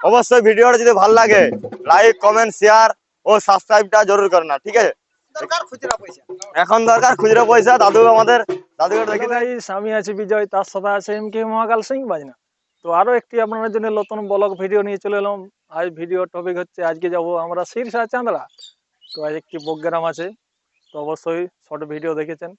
অবশ্যই ভিডিওটা যদি ভালো লাগে লাইক কমেন্ট শেয়ার ও সাবস্ক্রাইবটা জরুর করনা, ঠিক আছে? এখন দরকার খুচরা পয়সা। দাদুকে দেখে আমি আছি বিজয়, তার সাথে আছে এমকে মহাকাল সিং বাজনা। তো আরো একটি আপনাদের জন্য নতুন ব্লগ ভিডিও নিয়ে চলে এলাম। আজ ভিডিও টপিক হচ্ছে আজকে যাব আমরা সিরসা চাঁদড়া। তো আজ একটি প্রোগ্রাম আছে, তো অবশ্যই শর্ট ভিডিও দেখেছেন।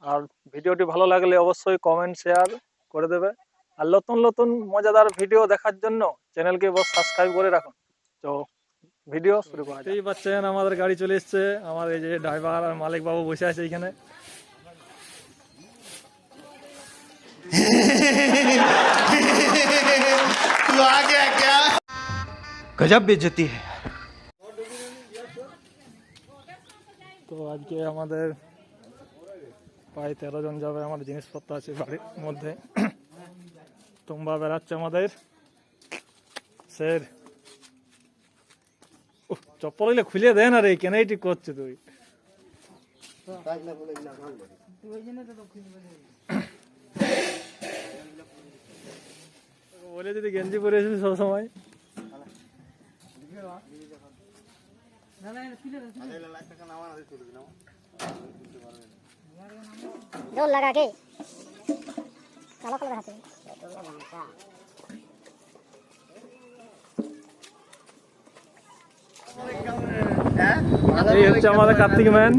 আর ভিডিওটি ভালো লাগলে অবশ্যই কমেন্ট শেয়ার করে দেবে। আর নতুন নতুন মজাদার ভিডিও দেখার জন্য চ্যানেলকে সাবস্ক্রাইব করে রাখুন। তো ভিডিও শুরু করা যাক। এই পাচ্ছেন আমাদের গাড়ি চলে এসছে। আমার এই যে ড্রাইভার আর মালিক বাবু বসে আছে এইখানে। तू आ गया क्या? गजब बेइज्जती है। তো আজকে আমাদের প্রায় 13 জন যাবে। আমার জিনিসপত্র আছে বাড়ির মধ্যে। তোমরা বেড়াচ্ছে আমাদের স্যার। চপ্পল হইলে খুলে দেয় না রে, কেন এটি করছে তুই? বলে যদি গেঞ্জি পরে আসবি সবসময়। जोर लगा के काला कलर हाथे এই হচ্ছে আমাদের কার্তিক ম্যান।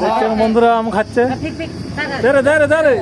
দেখছেন বন্ধুরা আম খাচ্ছে। ধরে ধরে ধরে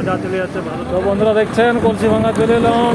যা চলে যাচ্ছে ভালো। তো বন্ধুরা দেখছেন কলসি ভাঙা চলে এলাম।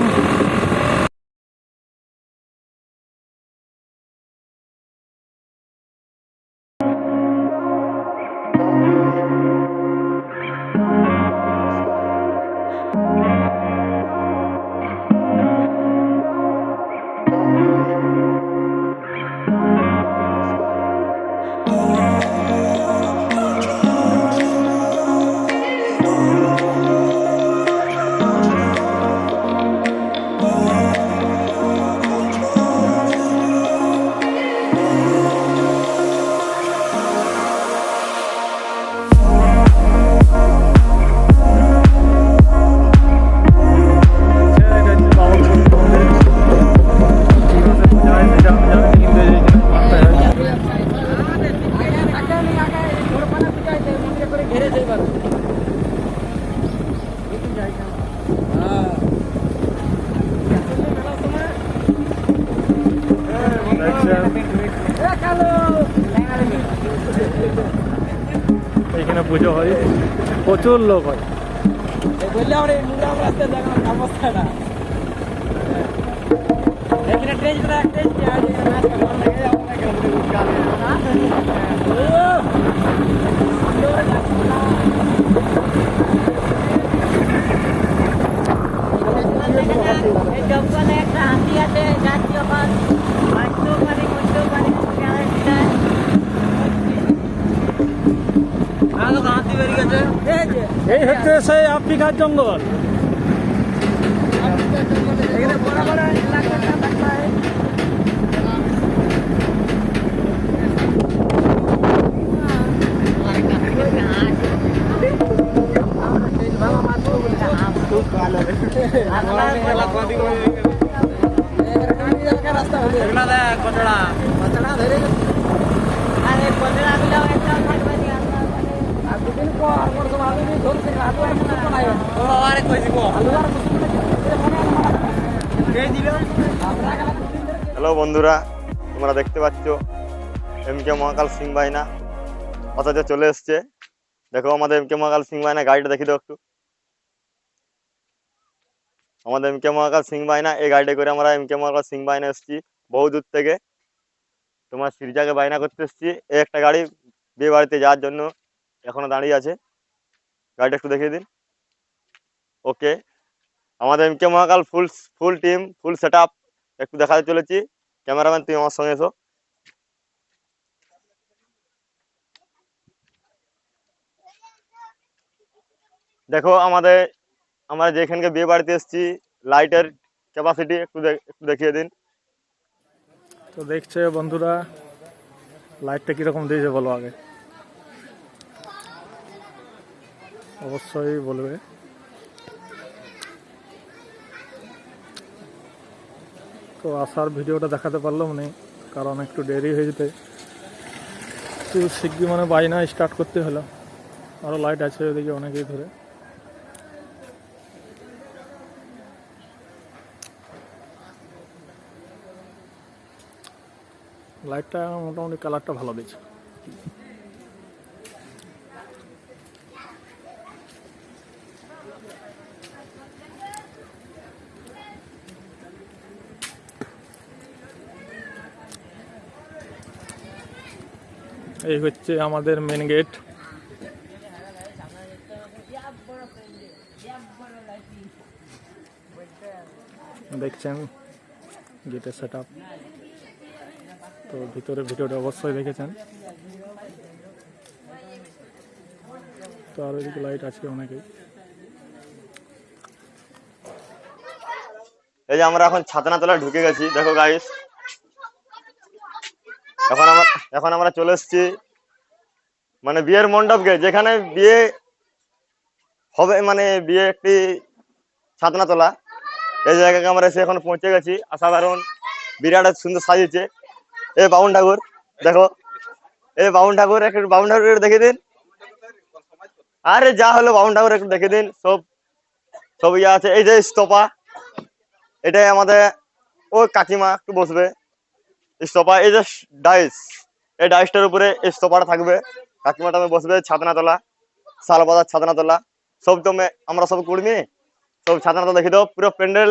এখানে পুজো হয়, প্রচুর লোক হয়। জঙ্গলে একটা হাতি আছে, জাতীয় মাছ, মাছতেও পারি, মরতেও পারি, হাতি বেরিয়ে গেছে। এই হচ্ছে সেই আফ্রিকার জঙ্গল। এখানে বড় বড় এলাকা থাকতে হয়। হ্যালো বন্ধুরা, তোমরা দেখতে পাচ্ছ এমকে মহাকাল সিং বাহিনা অথচ চলে এসছে। দেখো আমাদের এমকে মহাকাল সিং বাহিনা, গাড়িটা দেখি দাও একটু। আমাদের এমকে মহাকাল সিং বাহিনা, এই গাড়িটা করে আমরা এমকে মহাকাল সিং বাহিনা এসেছি বহু দূর থেকে। তোমার সিরজাকে বায়না করতে এসেছি। এই একটা গাড়ি বিয়ে বাড়িতে যাওয়ার জন্য এখনো দাঁড়িয়ে আছে। গাড়িটা একটু দেখিয়ে দিন। ওকে, আমাদের MK Mahakal full full team, full set up একটু দেখাতে চলেছি। ক্যামেরাম্যান তুমি আমার সঙ্গে এসো। দেখো আমরা যেখানকে বিয়ে বাড়িতে এসেছি, লাইটের ক্যাপাসিটি একটু দেখিয়ে দিন। তো দেখছে বন্ধুরা, লাইটটা কিরকম দিয়েছে বলো আগে, অবশ্যই বলবে। তো আসার ভিডিওটা দেখাতে পারলাম না, কারণ একটু দেরি হয়ে যেতে, একটু শিগগির মানে বাইনা স্টার্ট করতে হলো। আরও লাইট আছে ওদিকে অনেকেই ধরে। লাইটটা মোটামুটি কালারটা ভালো দিচ্ছে। এই হচ্ছে আমাদের মেন গেট। দেখছেন গেটের সেট আপ। তো ভিতরে ভিডিওটা অবশ্যই দেখেছেন। তো আর ওইদিকে লাইট আছে অনেকেই। এই যে আমরা এখন ছাতনাতলায় ঢুকে গেছি। দেখো গাইস, এখন আমরা চলে এসেছি মানে বিয়ের মণ্ডপকে, যেখানে বিয়ে হবে, মানে বিয়ে একটি ছাতনাতলা। এই জায়গাকে আমরা এসে এখন পৌঁছে গেছি। অসাধারণ, বিরাট সুন্দর সাজিয়েছে। এই বাউন ঠাকুর দেখো, এই বাউন ঠাকুর একটু, বাউন ঠাকুর একটু দেখে দিন। আরে যা হলো, বাউন ঠাকুর একটু দেখে দিন। সব ইয়ে আছে। এই যে স্তপা, এটাই আমাদের ও কাকিমা একটু বসবে স্তপা। এই যে ডাইস, এই ডাইসটার উপরে এই স্তপাটা থাকবে, কাকিমাটা বসবে। ছাতনাতলা, শালবাজার ছাতনাতলা, সব তো আমরা সব কুড়মি সব ছাত্ররা দেখি দাও পুরো প্যান্ডেল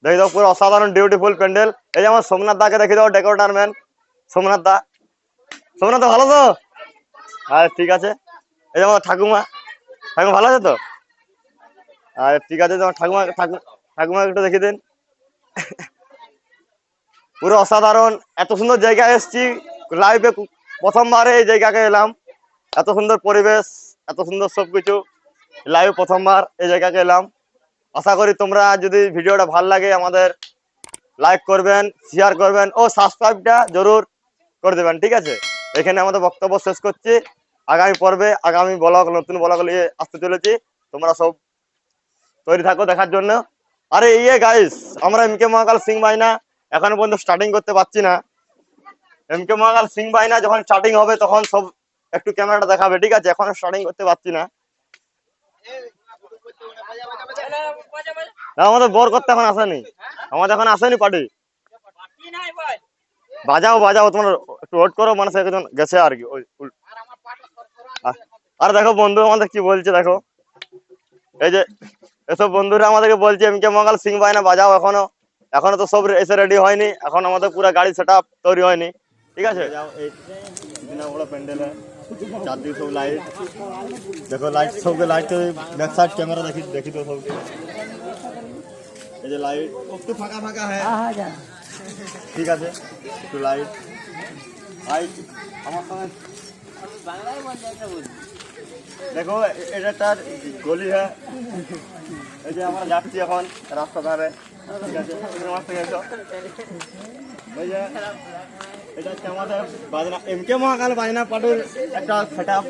দেখি দাও পুরো অসাধারণ বিউটিফুল প্যান্ডেল। এই যে আমার সোমনাথ দাকে দেখি দাও, ডেকোরেটর ম্যান সোমনাথ দা। সোমনাথ দা ভালো তো? আর ঠিক আছে। এই যে আমার ঠাকুমা, ঠাকুমা ভালো আছে তো? আর ঠিক আছে, তোমার ঠাকুমা একটু দেখে দিন। পুরো অসাধারণ, এত সুন্দর জায়গায় এসেছি লাইভে, প্রথমবারে এই জায়গাকে এলাম। এত সুন্দর পরিবেশ, এত সুন্দর সবকিছু, লাইভ প্রথমবার এই জায়গাকে এলাম। আশা করি তোমরা যদি ভিডিওটা ভালো লাগে আমাদের লাইক করবেন, শেয়ার করবেন ও সাবস্ক্রাইবটা জরুর করে দেবেন, ঠিক আছে? এখানে আমাদের বক্তব্য শেষ করছি। আগামী পর্বে আগামী ব্লগ, নতুন ব্লগ নিয়ে আসতে চলেছি। তোমরা সব তৈরি থাকো দেখার জন্য। আরে ইয়ে গাইস, আমরা এমকে মহাকাল সিং বাইনা এখনো পর্যন্ত স্টার্টিং করতে পারছি না। এমকে মহাকাল সিং বাইনা যখন স্টার্টিং হবে তখন সব একটু ক্যামেরাটা দেখাবে, ঠিক আছে? এখনো স্টার্টিং করতে পারছি না। আমাদের বর করতে এখন আসেনি, আমাদের এখন আসেনি পার্টি। বাজাও বাজাও, তোমরা একটু ওয়েট করো, মানে সে একজন গেছে আর কি। আর দেখো বন্ধু আমাদের কি বলছে, দেখো এই যে এসব বন্ধুরা আমাদেরকে বলছে এমকে মহাকাল সিং বাইনা বাজাও। এখনো তো সব এসে রেডি হয়নি, এখন আমাদের পুরো গাড়ি সেট আপ তৈরি হয়নি, ঠিক আছে? প্যান্ডেল চারদিকে সব লাইট দেখো, লাইট সবকে লাইট ব্যাক সাইড ক্যামেরা দেখি তো সবকে। এই যে লাইট একটু ফাঁকা ফাঁকা হ্যাঁ, ঠিক আছে, একটু লাইট আমার সঙ্গে দেখো। এটা একটা গলি হ্যাঁ, এই যে আমরা যাচ্ছি এখন রাস্তা ধারে, ঠিক আছে? এই যে এটা হচ্ছে আমাদের বাজনা, এমকে মহাকাল বাজনা পার্টির একটা সেট আপ।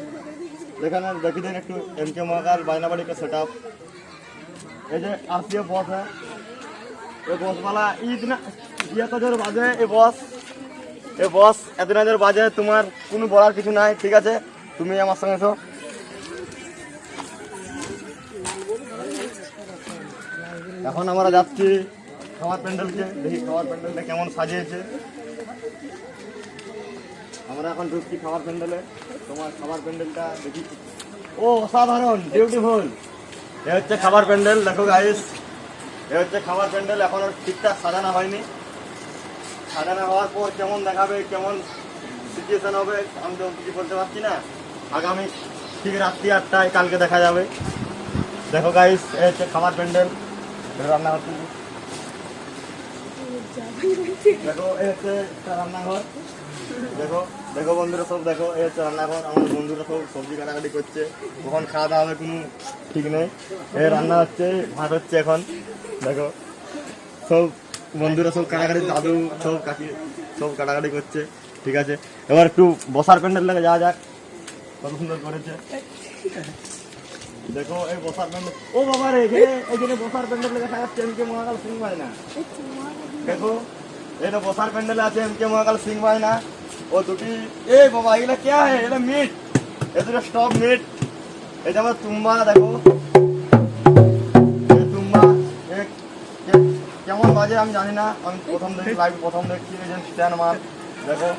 যেখানে দেখি দিন একটু এমকে মহাকাল বাজনা পার্টির একটা সেট আপ। এই যে আসছে বস হ্যাঁ, এই বসওয়ালা ঈদ না এত জোর বাজে, এই বস এত জোর বাজে, তোমার কোনো বলার কিছু নাই, ঠিক আছে? তুমি আমার সঙ্গে এসো। এখন আমরা যাচ্ছি খাবার প্যান্ডেলকে, দেখি খাবার প্যান্ডেলটা কেমন সাজিয়েছে। আমরা এখন ঢুকছি খাবার প্যান্ডেলে, তোমার খাবার প্যান্ডেলটা দেখি, ও অসাধারণ বিউটিফুল। এ হচ্ছে খাবার প্যান্ডেল, দেখো গাইস, এ হচ্ছে খাবার প্যান্ডেল। এখনো ঠিকঠাক সাজানো হয়নি, সাজানো হওয়ার পর কেমন দেখাবে, কেমন সিচুয়েশন হবে আমি তো কিছু বলতে পারছি না। আগামী ঠিক রাত্রি 8টায় কালকে দেখা যাবে। দেখো গাইস, এ হচ্ছে খাবার প্যান্ডেল, রান্না হচ্ছে। দেখো এই হচ্ছে রান্নাঘর, দেখো দেখো বন্ধুরা সব দেখো, এই হচ্ছে রান্নাঘর। আমার বন্ধুরা সব সবজি কাটাকাটি করছে, কখন খাওয়া দাওয়া হবে কোনো ঠিক নেই। এই রান্না হচ্ছে, ভাত হচ্ছে এখন। দেখো সব বন্ধুরা সব কাটাকাটি, দাদু সব কাকি সব কাটাকাটি করছে, ঠিক আছে? এবার একটু বসার প্যান্ডেল লেগে যাওয়া যাক, কত সুন্দর করেছে। দেখো এই বসার প্যান্ডেল, ও বাবা রে, এখানে বসার প্যান্ডেল লেগে থাকছে এমকে মহাকাল সিং বাইনা। দেখো এটা বসার প্যান্ডেল আছে এমকে মহাকাল সিং বাইনা। ও দুটি, এ বাবা এগুলা क्या है? এটা মিট, এ দুটো স্টপ মিট। এটা আমার তুম্বা, দেখো এই তুম্বা কেমন বাজে আমি জানি না, আমি প্রথম দেখি, লাইভ প্রথম দেখছি। এই যে স্ট্যান্ড মার, দেখো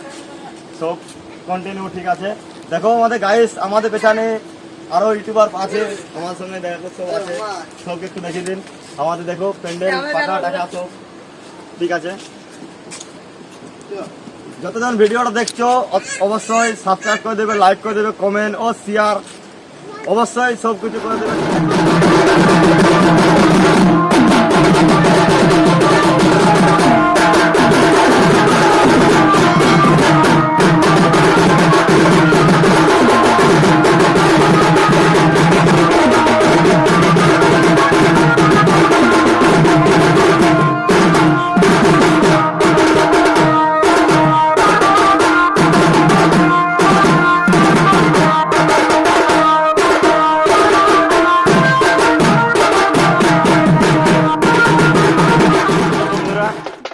সব কন্টিনিউ ঠিক আছে। দেখো আমাদের গাইস, আমাদের পেছনে আরো ইউটিউবার আছে আমার সঙ্গে, দেখো সব আছে, সবকে একটু দেখিয়ে দিন। আমাদের দেখো প্যান্ডেল পাকা টাকা সব ঠিক আছে। যতজন ভিডিওটা দেখছো অবশ্যই সাবস্ক্রাইব করে দেবে, লাইক করে দেবে, কমেন্ট ও শেয়ার অবশ্যই সব কিছু করে দেবে।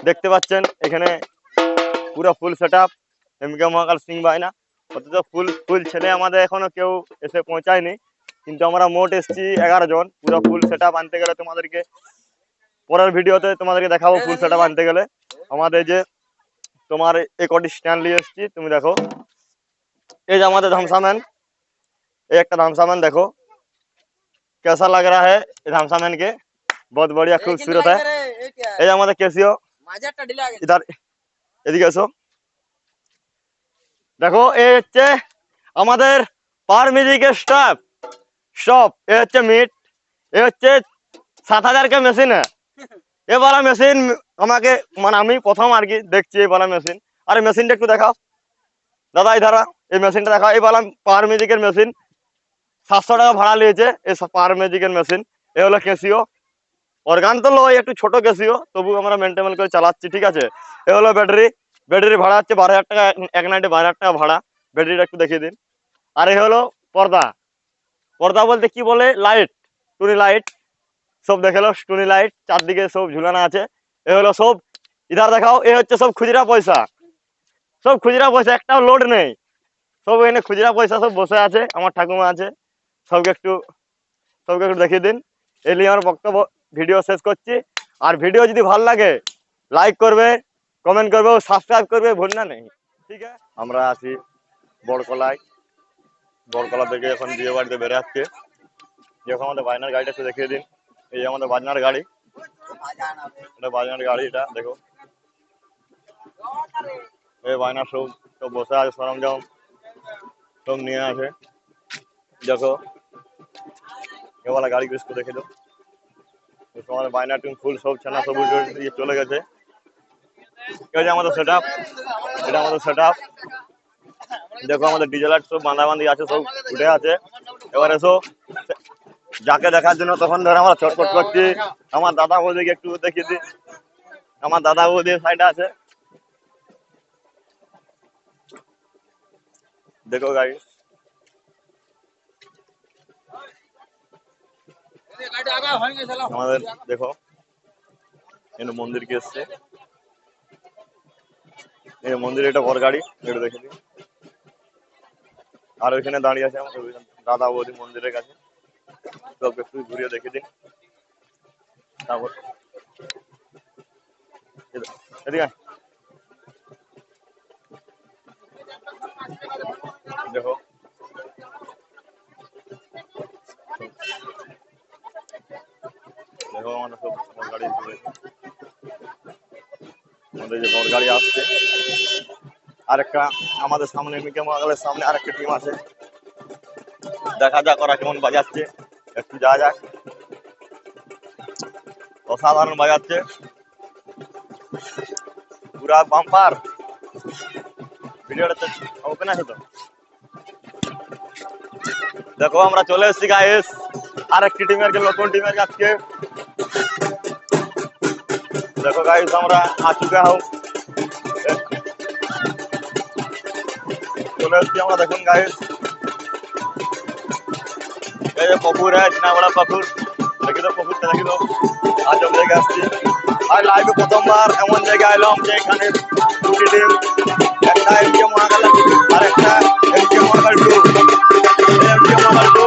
দেখতে পাচ্ছেন এখানে পুরো ফুল সেট আপ এমকে মহাকাল সিং বাইনা। অথচ ফুল ছেলে আমাদের এখনো কেউ এসে পৌঁছায়নি, কিন্তু আমরা মোট এসছি 11 জন। পুরো ফুল সেট আপ আনতে গেলে তোমাদেরকে পরের ভিডিওতে তোমাদেরকে দেখাবো। ফুল সেট আপ আনতে গেলে আমাদের যে তোমার এই কটি স্ট্যান্ড নিয়ে এসছি, তুমি দেখো এই যে আমাদের ধামসাম্যান, এই একটা ধামসাম্যান দেখো, कैसा लग रहा है धामसा मैन के? बहुत बढ़िया खूबसूरत है। এই যে আমাদের কেসিও ইধার এদিকে এসো। দেখো এই হচ্ছে আমাদের পাওয়ার মিউজিকের স্টপ এ হচ্ছে মিট, এ হচ্ছে 7000 का মেশিন है। ये वाला মেশিন আমাকে মানে আমি প্রথম আর কি দেখছি এই वाला মেশিন। আরে মেশিনটা একটু দেখাও দাদা, ইধার এই মেশিনটা দেখাও। এই वाला পাওয়ার মিউজিকের মেশিন 700 টাকা ভাড়া নিয়েছে এই পাওয়ার মিউজিকের মেশিন। এ হলো কেসিও, অর্গান তো লয় একটু ছোট কেসিও, তবু আমরা মেনটেন করে চালাচ্ছি, ঠিক আছে। এ হলো ব্যাটারি ভাড়া হচ্ছে 12000 টাকা, এক নাইটে 12000 টাকা ভাড়া। ব্যাটারিটা একটু দেখিয়ে দিন। আর এ হলো পর্দা বলতে কি বলে, লাইট, টুনি লাইট সব দেখে লো, টুনি লাইট চারদিকে সব ঝুলানো আছে। এ হলো সব, ইধার দেখাও, এ হচ্ছে সব খুচরা পয়সা, সব খুচরা পয়সা, একটাও লোড নেই, সব এখানে খুচরা পয়সা সব বসে আছে। আমার ঠাকুমা আছে, সবকে একটু দেখিয়ে দিন। এই নিয়ে আমার বক্তব্য ভিডিও শেষ করছি। আর ভিডিও যদি ভালো লাগে লাইক করবে, কমেন্ট করবে, সাবস্ক্রাইব করবে ভুলনা নেই, ঠিক আছে। আমরা আছি বড়কলা থেকে এখন বিয়ে বাড়িতে বেড়ে যাচ্ছে। যখন আমাদের বাজনার গাড়িটা একটু দেখিয়ে দিন। এই আমাদের বাজনার গাড়ি, এটা বাজনার গাড়ি, এটা দেখো এই বাজনা সব বসে আছে, সরঞ্জাম সব নিয়ে আছে। দেখো এওয়ালা গাড়ি গুলো দেখে দাও, আমাদের বায়না টিম ফুল সব ছানা সবুজ দিয়ে চলে গেছে। এই যে আমাদের সেটআপ, এটা আমাদের সেটআপ। দেখো আমাদের ডিজে লাইট সব বাঁধাবাঁধি আছে, সব উঠে আছে। এবার এসো যাকে দেখার জন্য তখন ধরে আমরা ছটফট করছি। আমার দাদা বৌদিকে একটু দেখিয়ে দিই, আমার দাদা বৌদি সাইডে আছে, দেখো গাড়ি। আমাদের দেখো এখানে মন্দির কি এসছে, এই মন্দির, এটা বড় গাড়ি, এটা দেখে দিই। আর ওইখানে দাঁড়িয়ে আছে আমাদের দাদা বৌদি মন্দিরের কাছে, সব একটু ঘুরিয়ে দেখে দিন। তারপর এদিকে দেখো, দেখো আমাদের সব বড় গাড়ি, আমাদের যে বড় গাড়ি আসছে। আরেকটা আমাদের সামনে মিকে মহাকালের সামনে আরেকটা টিম আছে, দেখা যাক ওরা কেমন বাজাচ্ছে, একটু যাওয়া যাক। অসাধারণ বাজাচ্ছে, পুরা বাম্পার। ভিডিওটা ওপেন আছে তো, দেখো আমরা চলে এসেছি গাইস আরেকটি টিমের, নতুন টিমের কাছে। देखो गाइस আমরা आ चुका हूं, चले एसছি আমরা। দেখুন गाइस এই যে পুকুর है, इतना बड़ा পুকুর, দেখি তো পুকুরটা, দেখি তো। আজ আমরা জায়গা আসছি, আর লাইভে প্রথমবার এমন জায়গায় এলাম যে এখানে দুটি টিম, একটা এমকে মহাকাল আর একটা এমকে মহাকাল 2। এমকে মহাকাল 2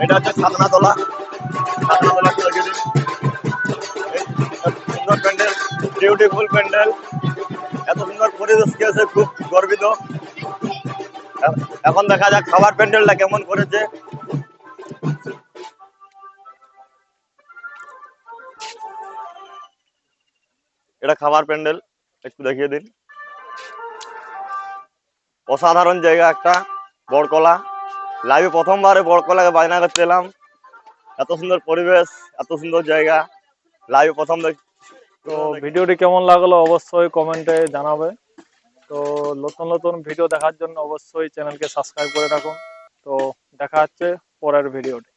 এটা হচ্ছে ছাতনাতলা সুন্দর প্যান্ডেল, বিউটিফুল প্যান্ডেল, এত সুন্দর পরিবেশ গেছে, খুব গর্বিত। এখন দেখা যাক খাবার প্যান্ডেলটা কেমন করেছে। এটা খাবার প্যান্ডেল, একটু দেখিয়ে দিন। অসাধারণ জায়গা একটা, বড়কলা। লাইভে প্রথমবারে বড়কলাকে বাজনা করতে এলাম, এত সুন্দর পরিবেশ, এত সুন্দর জায়গা, লাইভে প্রথম দেখ। তো ভিডিওটি কেমন লাগলো অবশ্যই কমেন্টে জানাবে। তো নতুন ভিডিও দেখার জন্য অবশ্যই চ্যানেলকে সাবস্ক্রাইব করে রাখুন। তো দেখা হচ্ছে পরের ভিডিওতে।